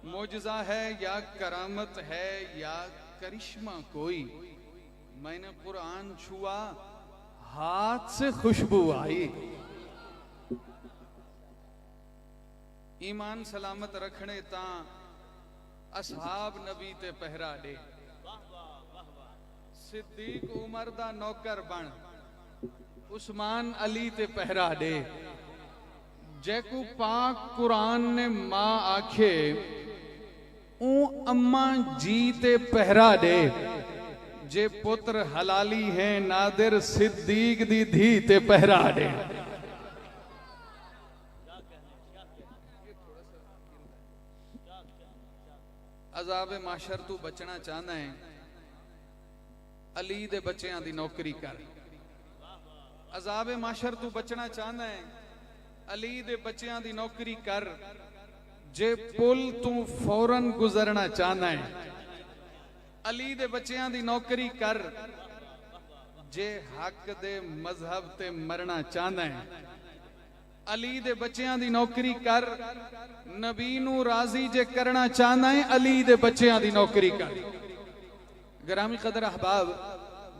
मोजज़ा है या करामत है या करिश्मा कोई, मैंने कुरान छुआ हाथ से खुशबू आई। ईमान सलामत रखने ता असहाब नबी ते पहरा दे, सिद्दीक उमर दा नौकर बन उस्मान अली ते पहरा दे। जैकू पाक कुरान ने मां आखे ऊ अम्मा जी ते पहरा दे। जे पुत्र हलाली है नादिर सिद्दीक दी धी ते पहरा दे। अजाब माशर तू बचना चाहना है, अली दे बच्चों दी नौकरी कर। अजाब माशर तू बचना चाहना है, अली दे बच्चों दी नौकरी कर। जे पुल तू फौरन गुजरना चाहना है, अली दे बच्चों दी नौकरी कर। जे हक दे मजहब ते मरना चाहना है, अली दे बच्चों दी नौकरी कर। नबी नू राजी जे करना चाहना है, अली दे बच्चों दी नौकरी कर। ग्रामी कदर अहबाब,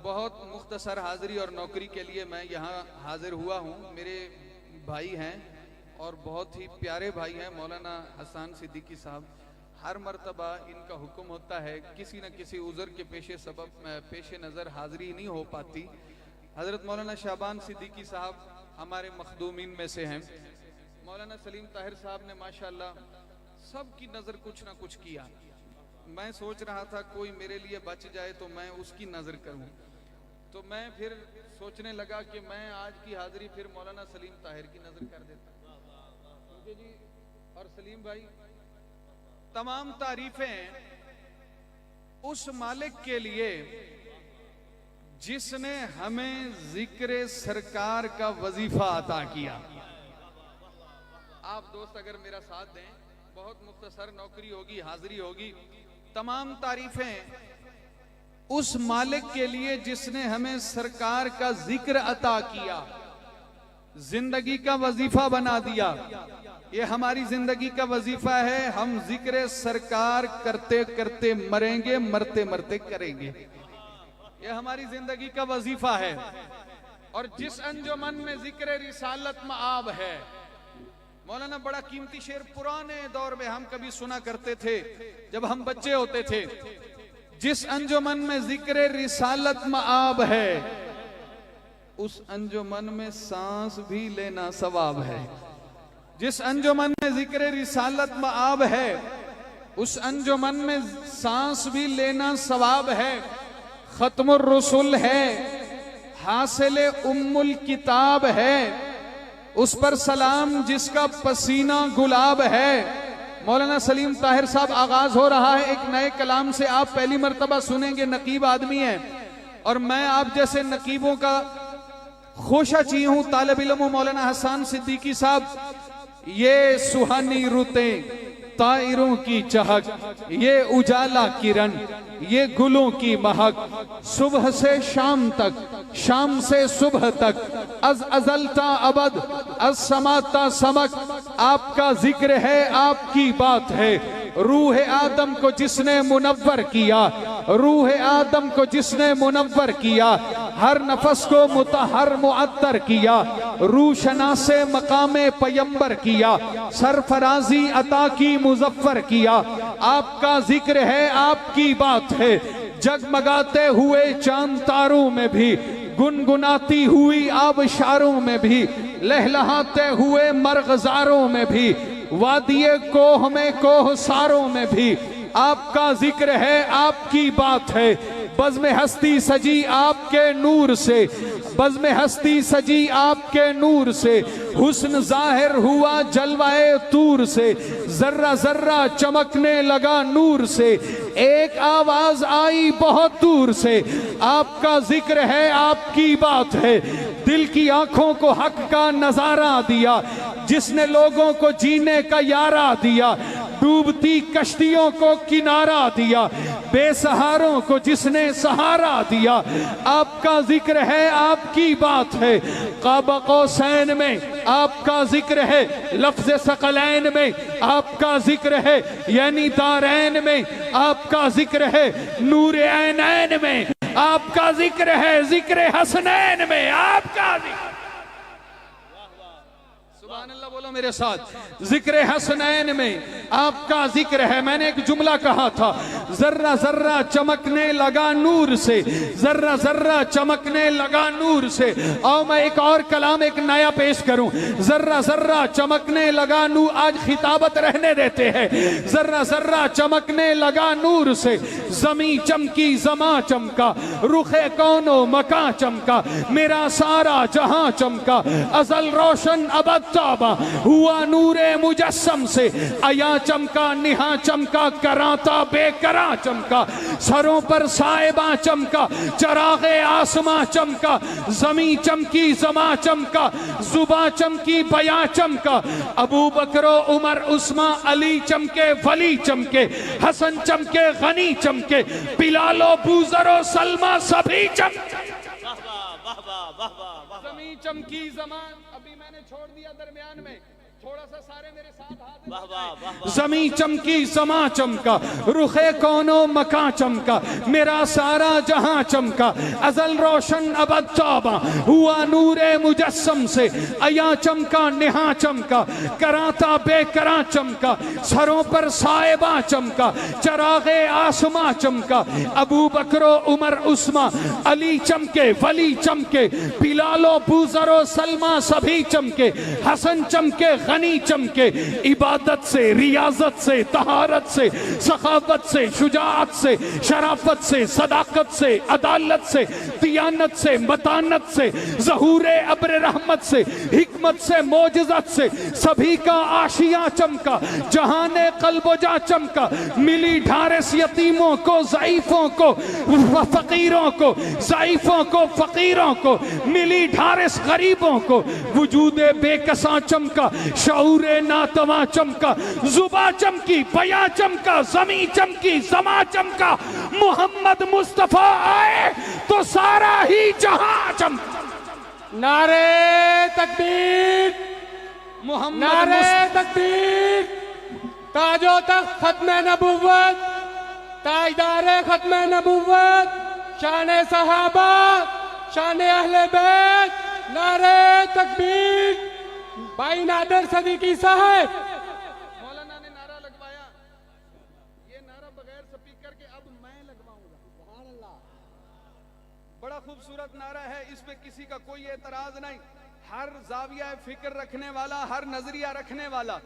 बहुत मुख्तसर हाजिरी और नौकरी के लिए मैं यहाँ हाजिर हुआ हूँ। मेरे भाई हैं और बहुत ही प्यारे भाई हैं, मौलाना हसन सिद्दीकी साहब। हर मर्तबा इनका हुक्म होता है, किसी न किसी उज़र के पेश नज़र हाजिरी नहीं हो पाती। हज़रत मौलाना शाबान सिद्दीकी साहब हमारे मखदूमीन में से हैं। मौलाना सलीम ताहिर साहब ने माशाअल्लाह सबकी नज़र कुछ ना कुछ किया। मैं सोच रहा था कोई मेरे लिए बच जाए तो मैं उसकी नज़र करूं, तो मैं फिर सोचने लगा कि मैं आज की हाजिरी फिर मौलाना सलीम ताहिर की नज़र कर देता। मुझे जी और सलीम भाई, तमाम तारीफें उस मालिक के लिए जिसने हमें जिक्र सरकार का वजीफा अता किया। आप दोस्त अगर मेरा साथ दें, बहुत मुख्तसर नौकरी होगी, हाजिरी होगी। तमाम तारीफें उस मालिक के लिए जिसने हमें सरकार का जिक्र अता किया, जिंदगी का वजीफा बना दिया। ये हमारी जिंदगी का वजीफा है, हम जिक्र सरकार करते करते मरेंगे, मरते मरते करेंगे। ये हमारी जिंदगी का वजीफा है। और जिस अंजुमन में जिक्र रिसालत मआब है, मौलाना बड़ा कीमती शेर पुराने दौर में हम कभी सुना करते थे जब हम बच्चे होते थे। जिस अंजुमन में जिक्र रिसालत मआब है, उस अंजुमन में सांस भी लेना सवाब है। जिस अंजुमन में जिक्र रिसालत मआब है, उस अंजुमन में सांस भी लेना सवाब है। खत्मुर रसूल है, हासिल उम्मुल किताब है, उस पर सलाम जिसका पसीना गुलाब है। मौलाना सलीम ताहिर साहब, आगाज हो रहा है एक नए कलाम से। आप पहली मर्तबा सुनेंगे, नकीब आदमी हैं और मैं आप जैसे नकीबों का खोशा ची हूं। तालिब इल्म मौलाना हसन सिद्दीकी साहब, ये सुहानी रुतें तायरों की चहक, ये उजाला किरण, ये गुलों की महक, सुबह से शाम तक, शाम से सुबह तक, अज अजलता अबद, अज समाता समक, आपका जिक्र है, आपकी बात है। रूह आदम को जिसने मुनव्वर किया, रूह आदम को जिसने मुनव्वर किया, हर नफस को मुतहर मुअत्तर किया, रूशना से मकामे पयंबर किया, सरफराजी अता की मुजफ्फर किया। आपका जिक्र है, आपकी बात है। जगमगाते हुए चांद तारों में भी, गुनगुनाती हुई आबशारों में भी, लहलहाते हुए मरगजारों में भी, वादिये कोह में कोहसारों में भी आपका जिक्र है, आपकी बात है। बज़्म हस्ती सजी आपके नूर से, बज़्म हस्ती सजी आपके नूर से, हुस्न जाहिर हुआ जलवाए तूर से, जर्रा जर्रा चमकने लगा नूर से, एक आवाज आई बहुत दूर से, आपका जिक्र है, आपकी बात है। दिल की आंखों को हक का नजारा दिया, जिसने लोगों को जीने का यारा दिया, डूबती कश्तियों को किनारा दिया, बेसहारों को जिसने सहारा दिया। आपका जिक्र है, आपकी बात है। क़ाब क़ौसैन में आपका जिक्र है, लफ्ज़ सकलैन में आपका जिक्र है, यानी दारैन में आपका जिक्र है, नूर ऐनैन में आपका जिक्र है, जिक्र हसनैन में आपका जिक्र। सुभान अल्लाह बोलो मेरे साथ। जिक्र हसनैन में आपका जिक्र है। मैंने एक जुमला कहा था, जर्रा जर्रा चमकने लगा नूर से, जर्रा जर्रा चमकने लगा नूर से। और मैं एक और कलाम एक नया पेश करूं, जर्रा जर्रा चमकने लगा नूर। आज खिताबत रहने देते हैं। जर्रा जर्रा चमकने लगा नूर से, जमी चमकी जमा चमका, रुखे कौनो मका चमका, मेरा सारा जहां चमका, अजल रोशन अबद हुआ नूरे मुजस्सम से, अया चमका निहा चमका, कराता बेकरा चमका, सरों पर साहिबा चमका, चरागे आसमां चमका, जमी चमकी जमा चमका, जुबा चमकी बया चमका, अबू बकरो उमर उस्मा अली चमके, वली चमके, हसन चमके, गनी चमके, बिलालो बूजरो सलमा सभी चमके। जमी चमकी जमान, अभी मैंने छोड़ दिया दरमियान में, थोड़ा सा सारे मेरे साथ हाथ। जमी चमकी जमा चमका, रुखे कौनो मका चमका, मेरा सारा जहां चमका, अजल रोशन अबद ताबा, हुआ नूरे मुजस्सम से, अया चमका निहा चमका, कराता बेकरा चमका, सरों पर साहिबा चमका, चरागे आसमां चमका, अबू बकरो उमर उस्मा अली चमके, वली चमके, बिलालो बूजरो सलमा सभी चमके, हसन चमके, गनी चमके, इबादत से, रियाजत से, तहारत से, सखावत से, शुजाअत से, शराफत से, सदाकत से, अदालत से, दियानत से, मतानत से, ज़हूरे अब्र रहमत से, हिकमत से, मोजज़त से, सभी का आशिया चमका, जहाने कल्बोजा चमका, मिली ढारस यतीमों को, ज़ईफों को, फकीरों को, ज़ईफों को, फकीरों को, मिली ढारस गरीबों को, वजूदे बेकसा चमका, शऊरे नातवा चमका, जुबा चमकी, बया चमका, जमी चमकी, जमा चमका, मोहम्मद मुस्तफा आए तो सारा ही जहां चमका। नारे तकबीर, मोहम्मद नारे तकबीर, ताजो तख्त खत्म नबुव्वत, ताजदारे खत्म नबुव्वत, शान सहाबा, शान अहले बैत, नारे तकबीर। भाई नादर सदीकी साहब, मौलाना ने नारा लगवाया, ये नारा बगैर स्पीकर के अब मैं लगवाऊंगा। सुभान अल्लाह, बड़ा खूबसूरत नारा है, इस पे किसी का कोई एतराज नहीं। हर जाविया फिक्र रखने वाला, हर नजरिया रखने वाला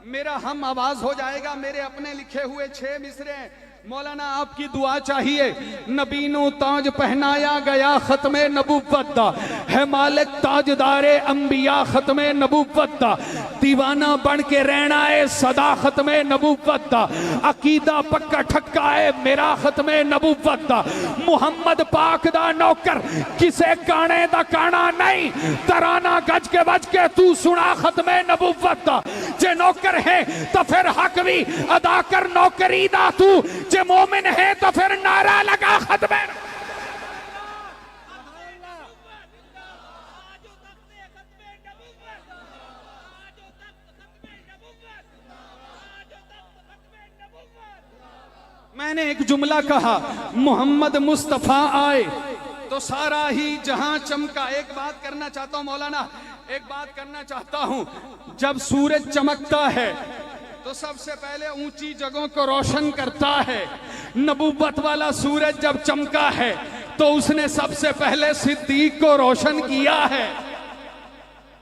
मेरा हम आवाज हो जाएगा। मेरे अपने लिखे हुए 6 मिसरे हैं। मौलाना आपकी दुआ चाहिए। नबीनो ताज पहनाया गया खत्मे नबुव्वत दा, है मालिक ताजदारे अंबिया खत्मे नबुव्वत दा, दीवाना बन के रहना है सदा खत्मे नबुव्वत दा, अकीदा पक्का ठक्का है मेरा खत्मे नबुव्वत दा, मुहम्मद पाक दा नौकर किसे काने दा काना नहीं, तराना गज के बज के तू सुना खत्मे नबुव्वत दा। जे नौकर है तो फिर हक भी अदा कर नौकरी दा तू, जे मोमिन है तो फिर नारा लगा खत्मे। मैंने एक जुमला कहा, मोहम्मद मुस्तफा आए तो सारा ही जहां चमका। एक बात करना चाहता हूं मौलाना, एक बात करना चाहता हूं। जब सूरज चमकता है तो सबसे पहले ऊंची जगहों को रोशन करता है। नबुव्वत वाला सूरज जब चमका है तो उसने सबसे पहले सिद्दीक को रोशन किया है।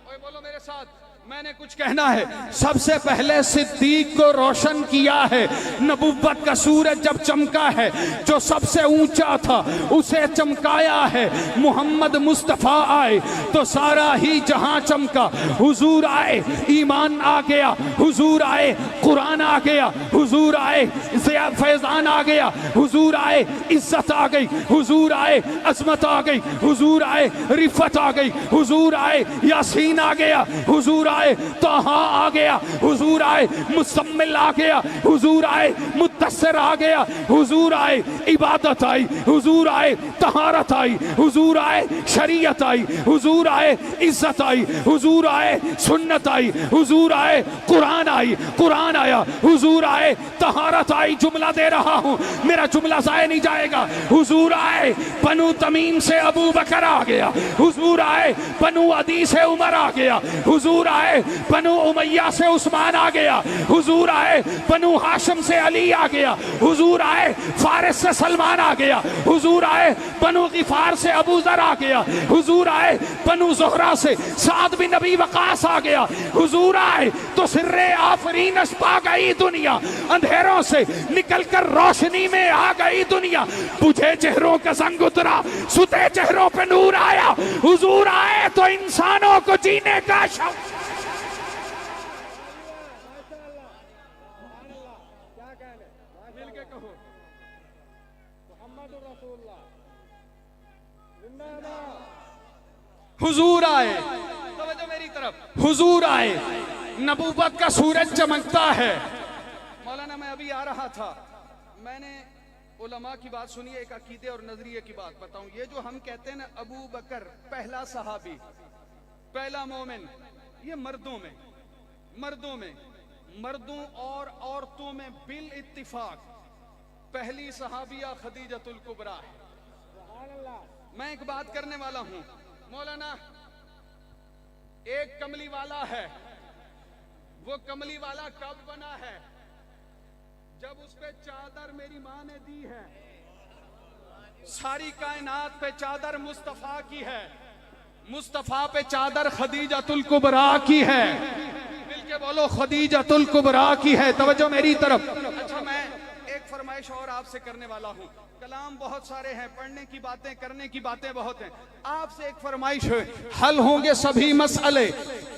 ओए बोलो मेरे साथ, मैंने कुछ कहना है। सबसे पहले सिद्दीक को रोशन किया है। नबुव्वत का सूरज जब चमका है, जो सबसे ऊंचा था उसे चमकाया है। मोहम्मद मुस्तफा आए तो सारा ही जहां चमका। हुजूर आए, ईमान आ गया। हुजूर आए, कुरान आ गया। हुजूर आए, फैजान आ गया। हुजूर आए, इज्जत आ गई। हुजूर आए, अजमत आ गई। हुजूर आए, रिफत आ गई। हुजूर आए, यासीन आ गया। हुजूर आए, तहा आ गया, हुजूर आए, मुसम्मिल आ गया, हुजूर आए, मुद्दस्सिर आ गया, हुजूर आए, इबादत आई, हुजूर आए, तहारत आई, हुजूर आए, शरीयत आई, हुजूर आए, इज्जत आई, हुजूर आए, सुन्नत आई, हुजूर आए, कुरान आई, कुरान आया, हुजूर आए, तहारत आई। जुमला दे रहा हूं, मेरा जुमला जाया नहीं जाएगा। हुजूर आए, बनु तमीम से अबू बकर आ गया, हुजूर आए, बनु अदी से उमर आ गया, हुजूर आए, बनु उमैया से उस्मान आ गया, हुजूर आए, बनु हाशिम से अली आ गया, हुजूर आए, फारिस से सलमान आ गया, हुजूर आए, बनु गिफार से अबू जर आ गया, हुजूर आए, बनु ज़ुहरा से साद बिन नबी वकास आ गया, हुजूर आए तो सिर्रे आफरीनश पा गई दुनिया, अंधेरों से निकलकर रोशनी में आ गई दुनिया, बुझे चेहरों का संग उतरा, सुते चेहरों पे नूर आया, हुजूर आए तो इंसानों को जीने का शौक। मिलके कहो मुहम्मदुर रसूलुल्लाह जिंदाबाद। हुजूर आए, तवज्जो मेरी तरफ, हुजूर आए, नबूवत का सूरज चमकता है। मौलाना मैं अभी आ रहा था, मैंने उलमा की बात सुनी, एक अकीदे और नजरिए की बात बताऊं। ये जो हम कहते हैं ना अबू बकर पहला सहाबी, पहला मोमिन, ये मर्दों और औरतों में बिल इत्तिफाक पहली सहाबिया खदीजतुल कुबरा है। मैं एक बात करने वाला हूं मौलाना, एक कमली वाला है, वो कमली वाला कब बना है? जब उस पे चादर मेरी मां ने दी है। सारी कायनात पे चादर मुस्तफा की है, मुस्तफा पे चादर खदीजतुल कुबरा की है। मिलके बोलो खदीजतुल कुबरा की है। तवज्जो मेरी तरफ। अच्छा मैं एक फरमाइश और आपसे करने वाला हूँ। कलाम बहुत सारे हैं, पढ़ने की बातें, करने की बातें बहुत हैं। आपसे एक फरमाइश है, हल होंगे सभी मसले,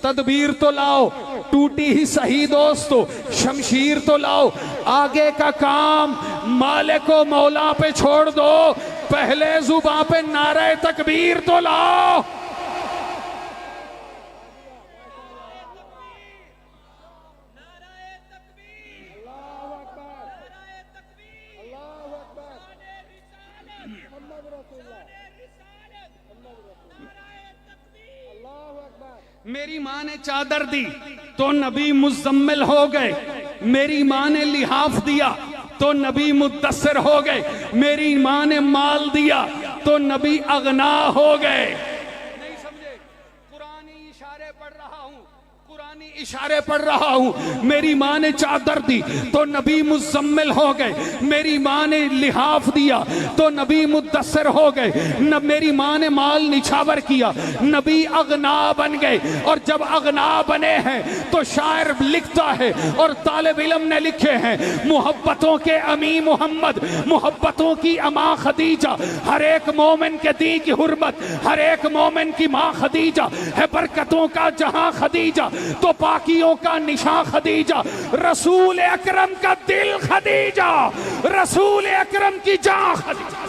तदबीर तो लाओ, टूटी ही सही दोस्तों, शमशीर तो लाओ, आगे का काम मालिक को मौला पे छोड़ दो, पहले जुबां पे नारे तकबीर तो लाओ। मेरी माँ ने चादर दी तो नबी मुज़म्मिल हो गए, मेरी माँ ने लिहाफ दिया तो नबी मुद्दस्सिर हो गए, मेरी माँ ने माल दिया तो नबी अगना हो गए। नहीं समझे? कुरानी इशारे पढ़ रहा हूँ, कुरानी इशारे पढ़ रहा हूँ। मेरी माँ ने चादर दी तो नबी मुज़म्मिल हो गए, मेरी माँ ने लिहाफ दिया तो नबी मुद्दस्सिर हो गए, न मेरी माँ ने माल निछावर किया, नबी अगना बन गए। और जब अगना बने हैं तो शायर लिखता है और तालिब इल्म ने लिखे हैं, मोहब्बतों के अमी मोहम्मद, मोहब्बतों की अमा खदीजा, हर एक मोमिन के दी की हुर्मत, हर एक मोमिन की माँ खदीजा है, बरकतों का जहां खदीजा तो पाकियों का निशा खदीजा, रसूल अकरम का दिल खदीजा, रसूल अकरम की जान खदीजा।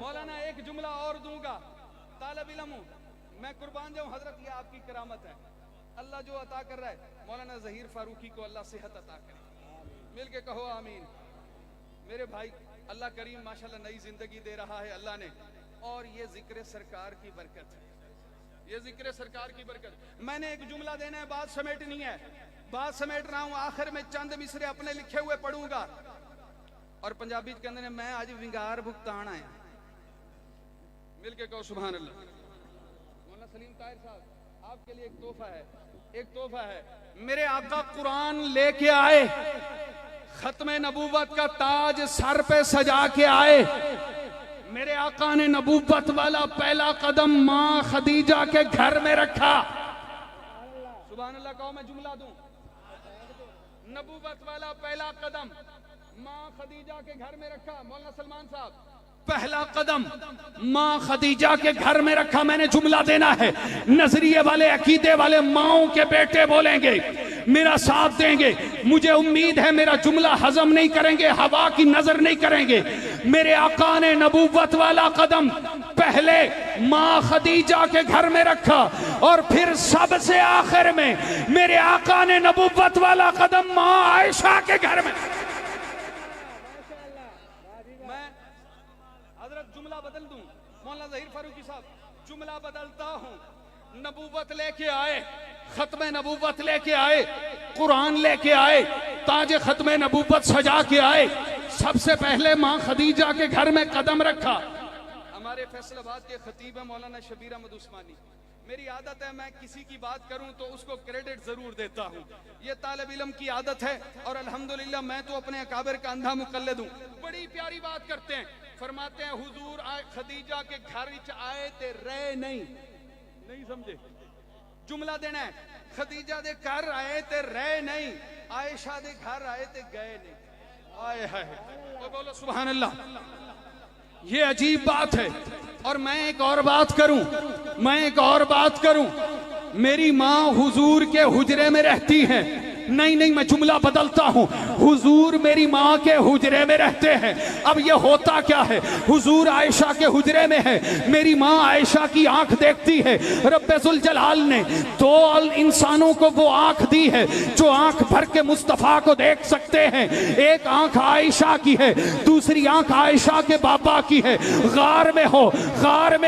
मौलाना एक जुमला और दूंगा, तालिब इल्म हूं मैं, कुर्बान जाऊं हजरत, ये आपकी करामत है, अल्लाह जो अता कर रहा है। मौलाना ज़हीर फारूकी को अल्लाह सेहत अता करे, मिलके कहो आमीन। मेरे भाई अल्लाह करीम माशाल्लाह नई जिंदगी दे रहा है अल्लाह ने, और ये जिक्र सरकार की बरकत है, ये जिक्र सरकार की बरकत। मैंने एक जुमला देना है, बात समेटनी है, बात समेट रहा हूं। आखिर में चंद मिसरे अपने लिखे हुए पढ़ूंगा और पंजाबी के अंदर मैं आज विंगार भुगतान आया, मिलके कहो सुभान अल्लाह। मौलाना सलीम ताहिर साहब आपके लिए एक तोहफा है, एक तोहफा है। मेरे आका कुरान लेके आए, खत्मे नबूवत का ताज सर पे सजा के आए। मेरे आका ने नबूवत वाला पहला कदम माँ खदीजा के घर में रखा। सुभान अल्लाह कहो, मैं जुमला दूं, नबूवत वाला पहला कदम माँ खदीजा के घर में रखा। मौलाना सलमान साहब, पहला कदम माँ खदीजा के घर में रखा। मैंने जुमला देना है, नजरिए वाले अकीदे वाले माओं के बेटे बोलेंगे, मेरा साथ देंगे। मुझे उम्मीद है मेरा जुमला हजम नहीं करेंगे, हवा की नजर नहीं करेंगे। मेरे आका ने नबूवत वाला कदम पहले माँ खदीजा के घर में रखा और फिर सबसे आखिर में मेरे आका ने नबुव्वत वाला कदम माँ आयशा के घर में। मैं हजरत जुमला बदल दूं, मौलाना ज़हीर फारूकी साहब, जुमला बदलता हूं। नबूवत लेके आए, खत्म नबूवत लेके आए, कुरान लेके आए, ताज खत्म नबूवत सजा के आए। सबसे पहले माँ खदीजा के घर में कदम रखा। हमारे फैसलाबाद के खतीब है मौलाना शबीर अहमद उस्मानी। मेरी आदत है मैं किसी की बात करूं तो उसको क्रेडिट जरूर देता हूं, ये तालिब इल्म की आदत है। और अल्हम्दुलिल्लाह मैं तो अपने अकाबिर का अंधा मुकल्लिद हूं। बड़ी प्यारी बात करते हैं, फरमाते हैं हुजूर आए खदीजा के घर आए ते रहे नहीं समझे, जुमला देना है। खदीजा दे घर आए ते रहे नहीं, आयशा दे घर आए ते गए नहीं। आए हाय, बोलो सुभान अल्लाह। ये अजीब बात है। और मैं एक और बात करूं, मेरी माँ हुजूर के हुजरे में रहती है। नहीं मैं जुमला बदलता हूं, हुजूर मेरी माँ के हुजरे में रहते हैं। अब ये होता क्या है, हुजूर आयशा के हुजरे में है, मेरी माँ आयशा की आंख देखती है। रब्बुल जलाल ने दो इंसानों को वो आंख दी है जो आंख भर के मुस्तफा को देख सकते हैं। एक आंख आयशा की है, दूसरी आंख आयशा के बाबा की है। गार में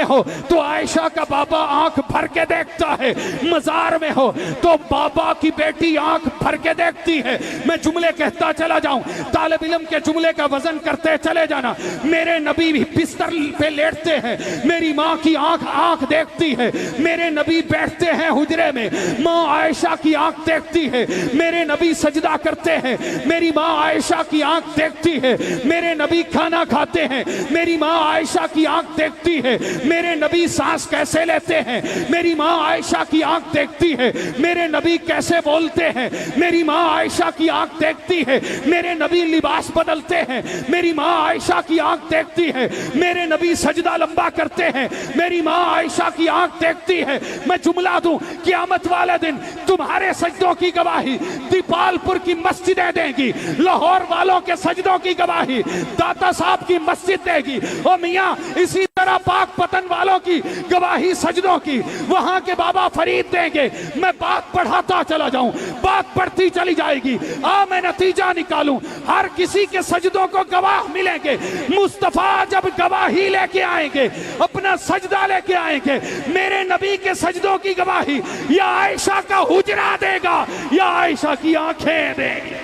हो तो आयशा का बाबा आंख भर के देखता है, मजार में हो तो बाबा की बेटी आंख भर के देखती है। मैं जुमले कहता चला जाऊं, तालिब इल्म के जुमले का वजन करते चले जाना। मेरे नबी भी बिस्तर पे लेटते हैं, मेरी माँ की आंख देखती है। मेरे नबी बैठते हैं हुजरे में, माँ आयशा की आंख देखती है। मेरे नबी सजदा करते हैं, मेरी माँ आयशा की आंख देखती है। मेरे नबी खाना खाते हैं, मेरी माँ आयशा की आंख देखती है। मेरे नबी सांस कैसे लेते हैं, मेरी माँ आयशा की आंख देखती है। मेरे नबी कैसे बोलते हैं, मेरी माँ आयशा की आंख देखती है। मेरे नबी लिबास बदलते हैं, मेरी माँ आयशा की आंख देखती है। मेरे नबी सजदा लंबा करते हैं, मेरी माँ आयशा की आंख देखती है। मैं जुमला दूं, क़यामत वाले दिन तुम्हारे सजदों की गवाही दीपालपुर की मस्जिदें देंगी, लाहौर वालों के सजदों की गवाही दाता साहब की मस्जिद देगी। और मियाँ इसी तरह पाक पतन वालों की गवाही सजदों की वहां के बाबा फरीद देंगे। मैं बात बढ़ाता चला जाऊं, बात बढ़ती चली जाएगी। मैं नतीजा निकालूं, हर किसी के सजदों को गवाह मिलेंगे। मुस्तफा जब गवाही लेके आएंगे, अपना सजदा लेके आएंगे, मेरे नबी के सजदों की गवाही या आयशा का हुजरा देगा या आयशा की आंखें देगी।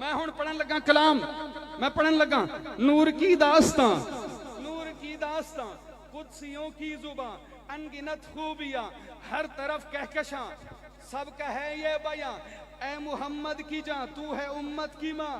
मैं हुण पढ़न लगा कलाम, मैं पढ़न लगा नूर की दास्तां, कुदसियों की जुबां, अनगिनत खूबियां, हर तरफ कहकशां, सबका है ये बयां, ए मोहम्मद की जान तू है उम्मत की माँ।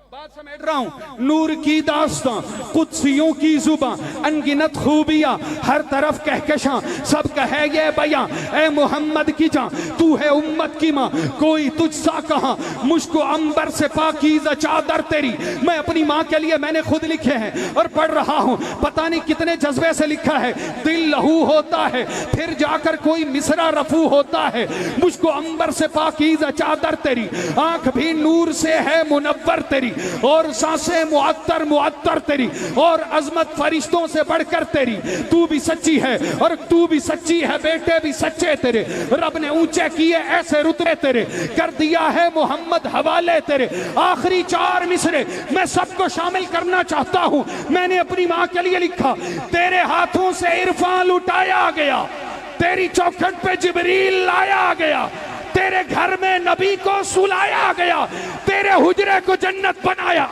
बात समेट रहा हूं, नूर की दास्तां, कुदसियों की जुबां, अनगिनत खूबियां, हर तरफ कहकशां, सब कहे ये बयां, ए मोहम्मद की जान तू है उम्मत की माँ। कोई तुझसा कहा मुझको अंबर से पाकीज़ा चादर तेरी। मैं अपनी माँ के लिए मैंने खुद लिखे हैं और पढ़ रहा हूँ, पता नहीं कितने जज्बे से लिखा है। दिल लहू होता है, फिर जाकर कोई मिसरा रफू होता है। मुझको अंबर से पाकीज़ा चादर तेरी, आंख भी नूर से है मुनव्वर तेरी, और सांसें मुअत्तर तेरी, और अजमत फरिश्तों से बढ़कर तेरी। तू भी सच्ची है और तू भी सच्ची है, बेटे भी सच्चे तेरे। रब ने ऊंचे किए ऐसे रुतबे तेरे, कर दिया है मोहम्मद हवाले तेरे। आखिरी 4 मिसरे मैं सबको शामिल करना चाहता हूं। मैंने अपनी मां के लिए लिखा, तेरे हाथों से इरफान लुटाया गया, तेरी चौखट पे जिब्रील लाया गया, तेरे घर में नबी को सुलाया गया, तेरे हुजरे को जन्नत बनाया।